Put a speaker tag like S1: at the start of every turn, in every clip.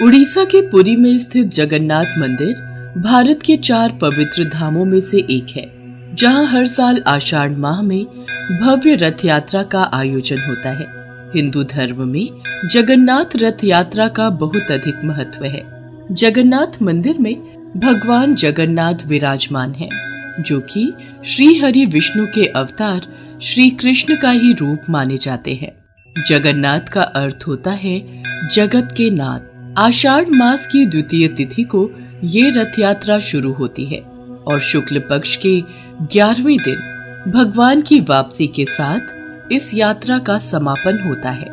S1: उड़ीसा के पुरी में स्थित जगन्नाथ मंदिर भारत के 4 पवित्र धामों में से एक है, जहां हर साल आषाढ़ माह में भव्य रथ यात्रा का आयोजन होता है। हिंदू धर्म में जगन्नाथ रथ यात्रा का बहुत अधिक महत्व है। जगन्नाथ मंदिर में भगवान जगन्नाथ विराजमान हैं, जो कि श्री हरि विष्णु के अवतार श्री कृष्ण का ही रूप माने जाते हैं। जगन्नाथ का अर्थ होता है जगत के नाथ। आषाढ़ मास की द्वितीय तिथि को ये रथ यात्रा शुरू होती है और शुक्ल पक्ष के 11वें दिन भगवान की वापसी के साथ इस यात्रा का समापन होता है।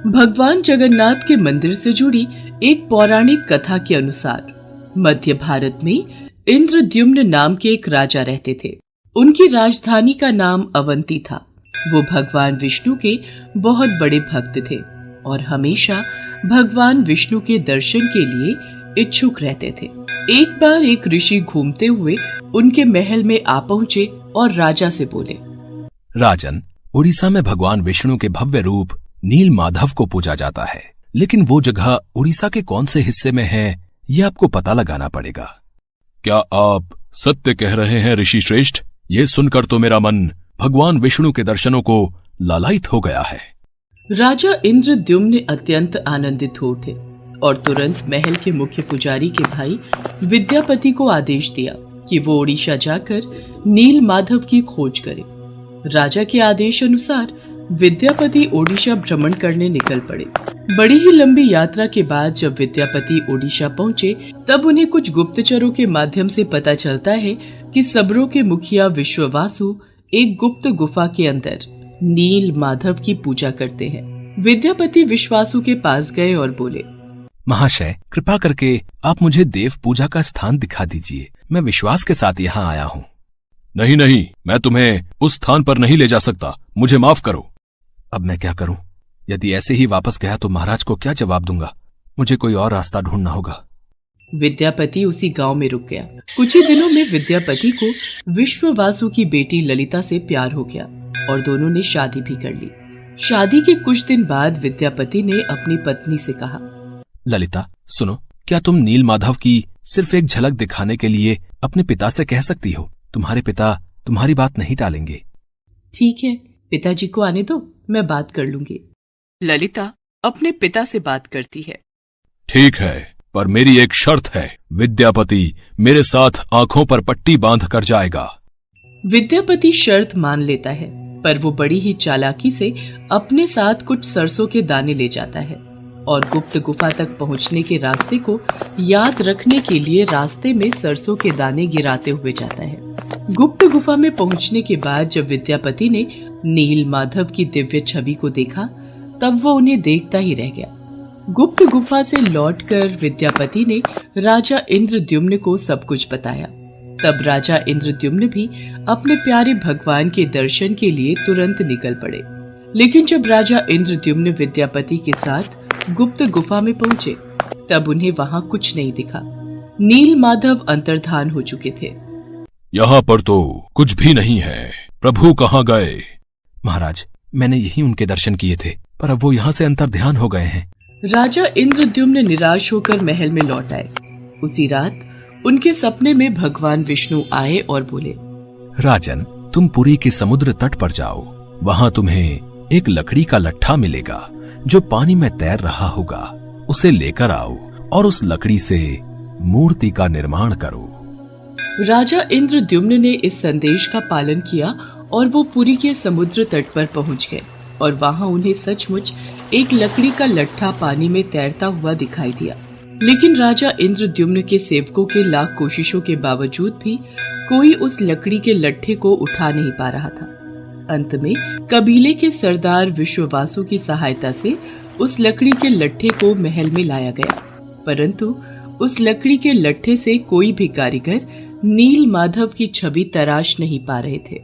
S1: भगवान जगन्नाथ के मंदिर से जुड़ी एक पौराणिक कथा के अनुसार मध्य भारत में इंद्रद्युम्न नाम के एक राजा रहते थे। उनकी राजधानी का नाम अवंती था। वो भगवान विष्णु के बहुत बड़े भक्त थे और हमेशा भगवान विष्णु के दर्शन के लिए इच्छुक रहते थे। एक बार एक ऋषि घूमते हुए उनके महल में आ पहुंचे और राजा से बोले,
S2: राजन, उड़ीसा में भगवान विष्णु के भव्य रूप नील माधव को पूजा जाता है, लेकिन वो जगह उड़ीसा के कौन से हिस्से में है, ये आपको पता लगाना पड़ेगा।
S3: क्या आप सत्य कह रहे हैं ऋषि श्रेष्ठ? ये सुनकर तो मेरा मन भगवान विष्णु के दर्शनों को लालायित हो गया है।
S1: राजा इंद्रद्युम्न अत्यंत आनंदित हो उठे और तुरंत महल के मुख्य पुजारी के भाई विद्यापति को आदेश दिया कि वो ओडिशा जाकर नील माधव की खोज करे। राजा के आदेश अनुसार विद्यापति ओडिशा भ्रमण करने निकल पड़े। बड़ी ही लंबी यात्रा के बाद जब विद्यापति ओडिशा पहुंचे, तब उन्हें कुछ गुप्तचरों के माध्यम से पता चलता है कि सबरों के मुखिया विश्ववासु एक गुप्त गुफा के अंदर नील माधव की पूजा करते हैं। विद्यापति विश्वासु के पास गए और बोले,
S2: महाशय, कृपा करके आप मुझे देव पूजा का स्थान दिखा दीजिए। मैं विश्वास के साथ यहाँ आया हूँ।
S3: नहीं, मैं तुम्हें उस स्थान पर नहीं ले जा सकता। मुझे माफ करो।
S2: अब मैं क्या करूं? यदि ऐसे ही वापस गया तो महाराज को क्या जवाब दूंगा? मुझे कोई और रास्ता ढूंढना होगा।
S1: विद्यापति उसी गांव में रुक गया। कुछ ही दिनों में विद्यापति को विश्ववासु की बेटी ललिता से प्यार हो गया और दोनों ने शादी भी कर ली। शादी के कुछ दिन बाद विद्यापति ने अपनी पत्नी से कहा,
S2: ललिता, सुनो, क्या तुम नील माधव की सिर्फ एक झलक दिखाने के लिए अपने पिता से कह सकती हो? तुम्हारे पिता तुम्हारी बात नहीं टालेंगे।
S1: ठीक है, पिताजी को आने दो, मैं बात कर लूंगी। ललिता अपने पिता से बात करती है।
S3: ठीक है, पर मेरी एक शर्त है। विद्यापति मेरे साथ आंखों पर पट्टी बांध कर जाएगा।
S1: विद्यापति शर्त मान लेता है, पर वो बड़ी ही चालाकी से अपने साथ कुछ सरसों के दाने ले जाता है और गुप्त गुफा तक पहुंचने के रास्ते को याद रखने के लिए रास्ते में सरसों के दाने गिराते हुए जाता है। गुप्त गुफा में पहुंचने के बाद जब विद्यापति ने नील माधव की दिव्य छवि को देखा, तब वो उन्हें देखता ही रह गया। गुप्त गुफा से लौटकर विद्यापति ने राजा इंद्रद्युम्न को सब कुछ बताया। तब राजा इंद्रद्युम्न भी अपने प्यारे भगवान के दर्शन के लिए तुरंत निकल पड़े। लेकिन जब राजा इंद्रद्युम्न विद्यापति के साथ गुप्त गुफा में पहुंचे, तब उन्हें वहां कुछ नहीं दिखा। नील माधव अंतर्धान हो चुके थे।
S3: यहाँ पर तो कुछ भी नहीं है। प्रभु कहाँ गए?
S2: महाराज, मैंने यही उनके दर्शन किए थे, पर अब वो यहाँ से अंतर्ध्यान हो गए हैं।
S1: राजा इंद्रद्युम्न निराश होकर महल में लौट आए। उसी रात उनके सपने में भगवान विष्णु आए और बोले,
S2: राजन, तुम पुरी के समुद्र तट पर जाओ। वहाँ तुम्हें एक लकड़ी का लट्ठा मिलेगा जो पानी में तैर रहा होगा। उसे लेकर आओ और उस लकड़ी से मूर्ति का निर्माण करो।
S1: राजा इंद्रद्युम्न ने इस संदेश का पालन किया और वो पुरी के समुद्र तट पर पहुंच गए और वहां उन्हें सचमुच एक लकड़ी का लट्ठा पानी में तैरता हुआ दिखाई दिया। लेकिन राजा इंद्रद्युम्न के सेवकों के लाख कोशिशों के बावजूद भी कोई उस लकड़ी के लट्ठे को उठा नहीं पा रहा था। अंत में कबीले के सरदार विश्ववासु की सहायता से उस लकड़ी के लट्ठे को महल में लाया गया, परंतु उस लकड़ी के लट्ठे से कोई भी कारीगर नील माधव की छवि तराश नहीं पा रहे थे।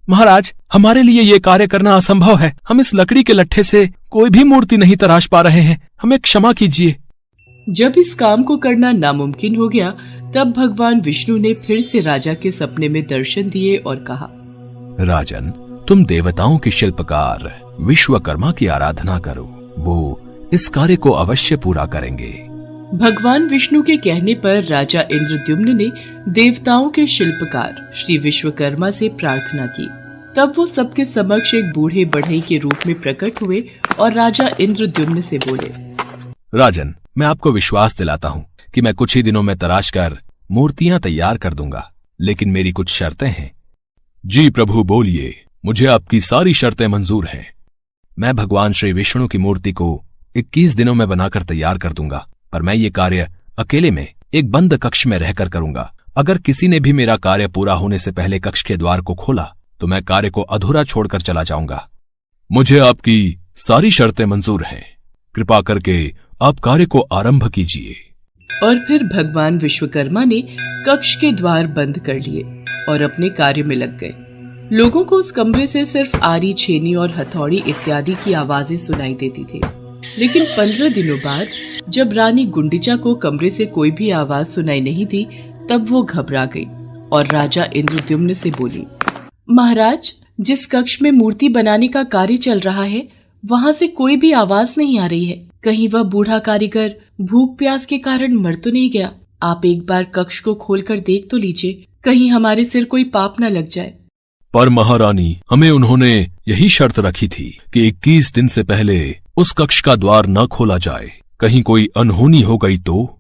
S2: महाराज, हमारे लिए ये कार्य करना असंभव है। हम इस लकड़ी के लट्ठे से कोई भी मूर्ति नहीं तराश पा रहे हैं। हमें क्षमा कीजिए।
S1: जब इस काम को करना नामुमकिन हो गया, तब भगवान विष्णु ने फिर से राजा के सपने में दर्शन दिए और कहा,
S2: राजन, तुम देवताओं के शिल्पकार विश्वकर्मा की आराधना करो। वो इस कार्य को अवश्य पूरा करेंगे।
S1: भगवान विष्णु के कहने पर राजा इंद्रद्युम्न ने देवताओं के शिल्पकार श्री विश्वकर्मा से प्रार्थना की। तब वो सबके समक्ष एक बूढ़े बढ़ई के रूप में प्रकट हुए और राजा इंद्रद्युम्न से बोले,
S2: राजन, मैं आपको विश्वास दिलाता हूँ कि मैं कुछ ही दिनों में तराश कर मूर्तियां तैयार कर दूंगा, लेकिन मेरी कुछ शर्तें हैं।
S3: जी प्रभु, बोलिए, मुझे आपकी सारी शर्तें मंजूर हैं।
S2: मैं भगवान श्री विष्णु की मूर्ति को 21 दिनों में बनाकर तैयार कर दूंगा, पर मैं ये कार्य अकेले में एक बंद कक्ष में रहकर करूंगा। अगर किसी ने भी मेरा कार्य पूरा होने से पहले कक्ष के द्वार को खोला तो मैं कार्य को अधूरा छोड़कर चला जाऊंगा।
S3: मुझे आपकी सारी शर्तें मंजूर हैं। कृपा करके आप कार्य को आरंभ कीजिए।
S1: और फिर भगवान विश्वकर्मा ने कक्ष के द्वार बंद कर लिए और अपने कार्य में लग गए। लोगों को उस कमरे से सिर्फ आरी, छेनी और हथौड़ी इत्यादि की आवाजें सुनाई देती थी। लेकिन 15 दिनों बाद जब रानी गुंडिचा को कमरे से कोई भी आवाज सुनाई नहीं दी, तब वो घबरा गई और राजा इंद्रद्युम्न से बोली, महाराज, जिस कक्ष में मूर्ति बनाने का कार्य चल रहा है वहाँ से कोई भी आवाज नहीं आ रही है। कहीं वह बूढ़ा कारीगर भूख प्यास के कारण मर तो नहीं गया? आप एक बार कक्ष को खोलकर देख तो लीजिए, कहीं हमारे सिर कोई पाप न लग जाए।
S3: पर महारानी, हमें उन्होंने यही शर्त रखी थी कि 21 दिन से पहले उस कक्ष का द्वार न खोला जाए। कहीं कोई अनहोनी हो गई तो?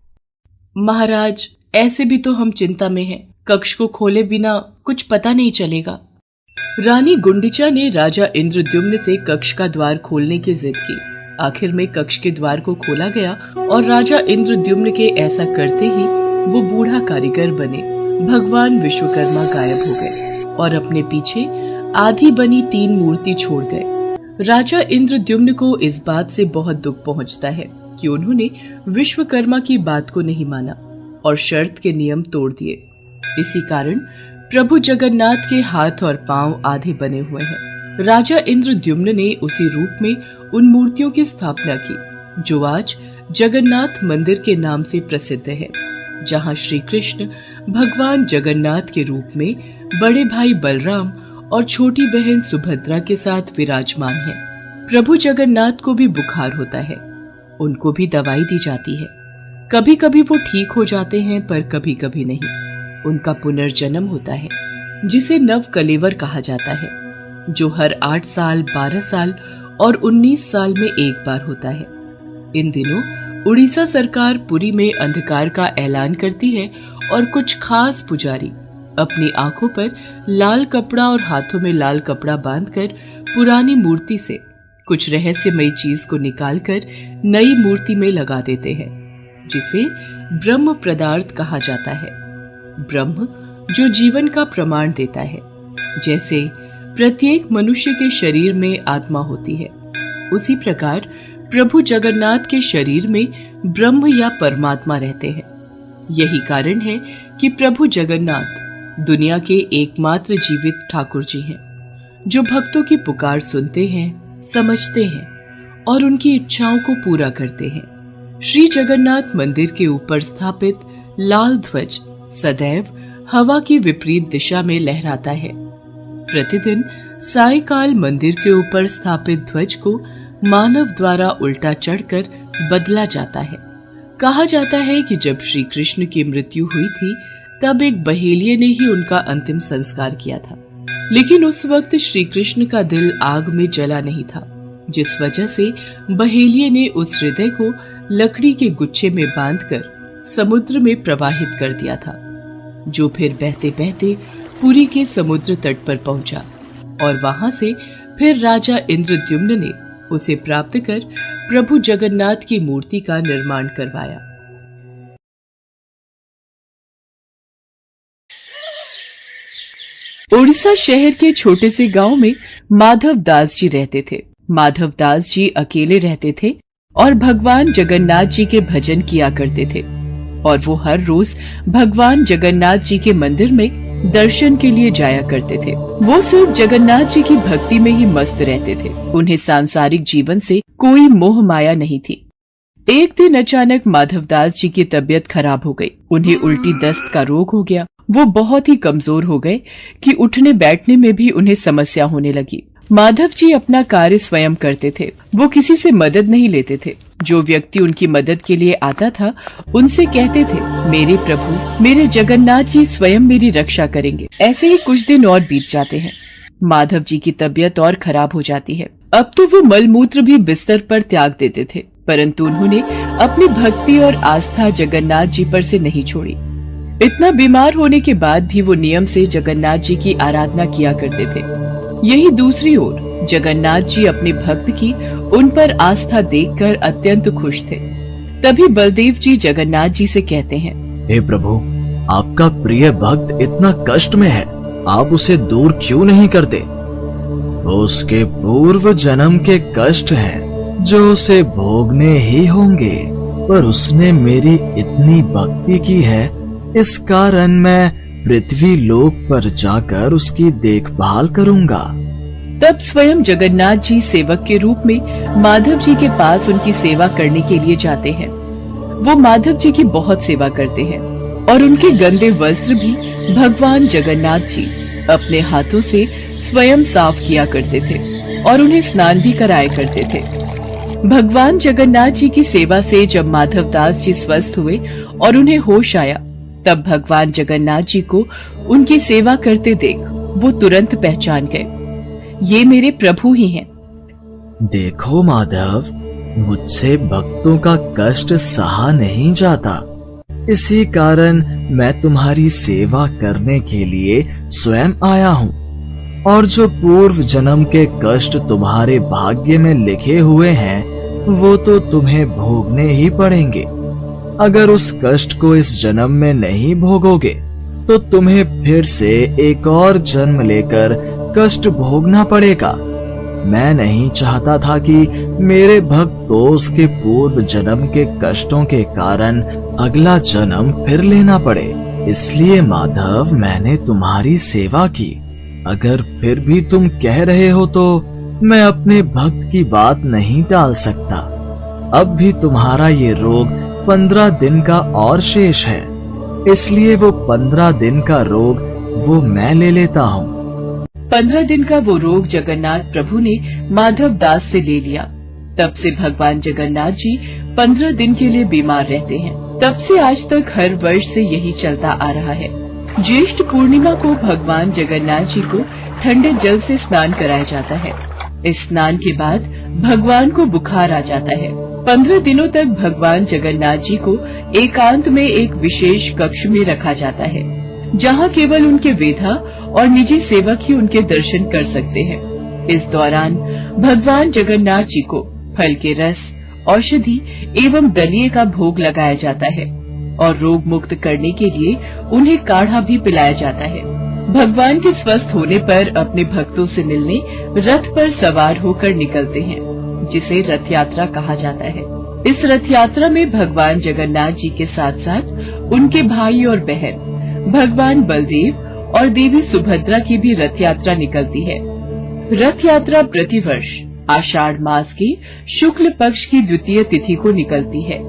S1: महाराज, ऐसे भी तो हम चिंता में हैं। कक्ष को खोले बिना कुछ पता नहीं चलेगा। रानी गुंडिचा ने राजा इंद्रद्युम्न से कक्ष का द्वार खोलने की जिद की। आखिर में कक्ष के द्वार को खोला गया और राजा इंद्रद्युम्न के ऐसा करते ही वो बूढ़ा कारीगर बने भगवान विश्वकर्मा गायब हो गए और अपने पीछे आधी बनी 3 मूर्ति छोड़ गए। राजा इंद्रद्युम्न को इस बात से बहुत दुख पहुंचता है कि उन्होंने विश्वकर्मा की बात को नहीं माना और शर्त के नियम तोड़ दिए। इसी कारण प्रभु जगन्नाथ के हाथ और पांव आधे बने हुए हैं। राजा इंद्रद्युम्न ने उसी रूप में उन मूर्तियों की स्थापना की जो आज जगन्नाथ मंदिर के नाम से प्रसिद्ध है, जहां श्री कृष्ण भगवान जगन्नाथ के रूप में बड़े भाई बलराम और छोटी बहन सुभद्रा के साथ विराजमान है। प्रभु जगन्नाथ को भी बुखार होता है, उनको भी दवाई दी जाती है। कभी कभी वो ठीक हो जाते हैं, पर कभी कभी नहीं। उनका पुनर्जन्म होता है जिसे नव कलेवर कहा जाता है, जो हर 8 साल, 12 साल और 19 साल में एक बार होता है। इन दिनों उड़ीसा सरकार पुरी में अंधकार का ऐलान करती है और कुछ खास पुजारी अपनी आंखों पर लाल कपड़ा और हाथों में लाल कपड़ा बांधकर पुरानी मूर्ति से कुछ रहस्यमयी चीज को निकालकर नई मूर्ति में लगा देते हैं, जिसे ब्रह्म पदार्थ कहा जाता है। ब्रह्म जो जीवन का प्रमाण देता है। जैसे प्रत्येक मनुष्य के शरीर में आत्मा होती है, उसी प्रकार प्रभु जगन्नाथ के शरीर में ब्रह्म या परमात्मा रहते हैं। यही कारण है कि प्रभु जगन्नाथ दुनिया के एकमात्र जीवित ठाकुर जी हैं, जो भक्तों की पुकार सुनते हैं, समझते हैं और उनकी इच्छाओं को पूरा करते हैं। श्री जगन्नाथ मंदिर के ऊपर स्थापित लाल ध्वज सदैव हवा की विपरीत दिशा में लहराता है। प्रतिदिन सायकाल मंदिर के ऊपर स्थापित ध्वज को मानव द्वारा उल्टा चढ़कर बदला जाता है। कहा जाता है कि जब श्री कृष्ण की मृत्यु हुई थी, तब एक बहेलिये ने ही उनका अंतिम संस्कार किया था, लेकिन उस वक्त श्री कृष्ण का दिल आग में जला नहीं था, जिस वजह से बहेलिये ने उस हृदय को लकड़ी के गुच्छे में बांधकर समुद्र में प्रवाहित कर दिया था, जो फिर बहते बहते पुरी के समुद्र तट पर पहुंचा और वहां से फिर राजा इंद्रद्युम्न ने उसे प्राप्त कर प्रभु जगन्नाथ की मूर्ति का निर्माण करवाया। उड़ीसा शहर के छोटे से गांव में माधव दास जी रहते थे। माधव दास जी अकेले रहते थे और भगवान जगन्नाथ जी के भजन किया करते थे, और वो हर रोज भगवान जगन्नाथ जी के मंदिर में दर्शन के लिए जाया करते थे। वो सिर्फ जगन्नाथ जी की भक्ति में ही मस्त रहते थे। उन्हें सांसारिक जीवन से कोई मोह माया नहीं थी। एक दिन अचानक माधवदास जी की तबीयत खराब हो गई। उन्हें उल्टी दस्त का रोग हो गया। वो बहुत ही कमजोर हो गए कि उठने बैठने में भी उन्हें समस्या होने लगी। माधव जी अपना कार्य स्वयं करते थे। वो किसी से मदद नहीं लेते थे। जो व्यक्ति उनकी मदद के लिए आता था उनसे कहते थे, मेरे प्रभु, मेरे जगन्नाथ जी स्वयं मेरी रक्षा करेंगे। ऐसे ही कुछ दिन और बीत जाते हैं। माधव जी की तबीयत और खराब हो जाती है। अब तो वो मलमूत्र भी बिस्तर पर त्याग देते थे, परंतु उन्होंने अपनी भक्ति और आस्था जगन्नाथ जी पर से नहीं छोड़ी। इतना बीमार होने के बाद भी वो नियम से जगन्नाथ जी की आराधना किया करते थे। यही दूसरी ओर जगन्नाथ जी अपने भक्त की उन पर आस्था देखकर अत्यंत खुश थे। तभी बलदेव जी जगन्नाथ जी से कहते हैं,
S4: हे प्रभु, आपका प्रिय भक्त इतना कष्ट में है, आप उसे दूर क्यों नहीं करते? उसके पूर्व जन्म के कष्ट हैं जो उसे भोगने ही होंगे, पर उसने मेरी इतनी भक्ति की है, इस कारण मैं पृथ्वी लोक पर जाकर उसकी देखभाल करूंगा।
S1: तब स्वयं जगन्नाथ जी सेवक के रूप में माधव जी के पास उनकी सेवा करने के लिए जाते हैं। वो माधव जी की बहुत सेवा करते हैं और उनके गंदे वस्त्र भी भगवान जगन्नाथ जी अपने हाथों से स्वयं साफ किया करते थे और उन्हें स्नान भी कराया करते थे। भगवान जगन्नाथ जी की सेवा से जब माधव दास जी स्वस्थ हुए और उन्हें होश आया, तब भगवान जगन्नाथ जी को उनकी सेवा करते देख वो तुरंत पहचान गए, ये मेरे प्रभु ही हैं।
S4: देखो माधव, मुझसे भक्तों का कष्ट सहा नहीं जाता, इसी कारण मैं तुम्हारी सेवा करने के लिए स्वयं आया हूँ। और जो पूर्व जन्म के कष्ट तुम्हारे भाग्य में लिखे हुए हैं, वो तो तुम्हें भोगने ही पड़ेंगे। अगर उस कष्ट को इस जन्म में नहीं भोगोगे, तो तुम्हें फिर से एक और जन्म लेकर कष्ट भोगना पड़ेगा। मैं नहीं चाहता था कि मेरे भक्त को उसके पूर्व जन्म के कष्टों के कारण अगला जन्म फिर लेना पड़े। इसलिए माधव, मैंने तुम्हारी सेवा की। अगर फिर भी तुम कह रहे हो तो मैं अपने भक्त की बात नहीं टाल सकता। अब भी तुम्हारा ये रोग 15 दिन का और शेष है, इसलिए वो 15 दिन का रोग वो मैं ले लेता हूँ।
S1: 15 दिन का वो रोग जगन्नाथ प्रभु ने माधव दास से ले लिया। तब से भगवान जगन्नाथ जी 15 दिन के लिए बीमार रहते हैं। तब से आज तक हर वर्ष से यही चलता आ रहा है। ज्येष्ठ पूर्णिमा को भगवान जगन्नाथ जी को ठंडे जल से स्नान कराया जाता है। इस स्नान के बाद भगवान को बुखार आ जाता है। 15 दिनों तक भगवान जगन्नाथ जी को एकांत में एक विशेष कक्ष में रखा जाता है, जहाँ केवल उनके वेधा और निजी सेवक ही उनके दर्शन कर सकते हैं। इस दौरान भगवान जगन्नाथ जी को फल के रस, औषधि एवं दलिये का भोग लगाया जाता है और रोग मुक्त करने के लिए उन्हें काढ़ा भी पिलाया जाता है। भगवान के स्वस्थ होने पर अपने भक्तों से मिलने रथ पर सवार होकर निकलते हैं, जिसे रथ यात्रा कहा जाता है। इस रथ यात्रा में भगवान जगन्नाथ जी के साथ साथ उनके भाई और बहन भगवान बलदेव और देवी सुभद्रा की भी रथ यात्रा निकलती है। रथ यात्रा प्रतिवर्ष आषाढ़ मास की शुक्ल पक्ष की द्वितीय तिथि को निकलती है।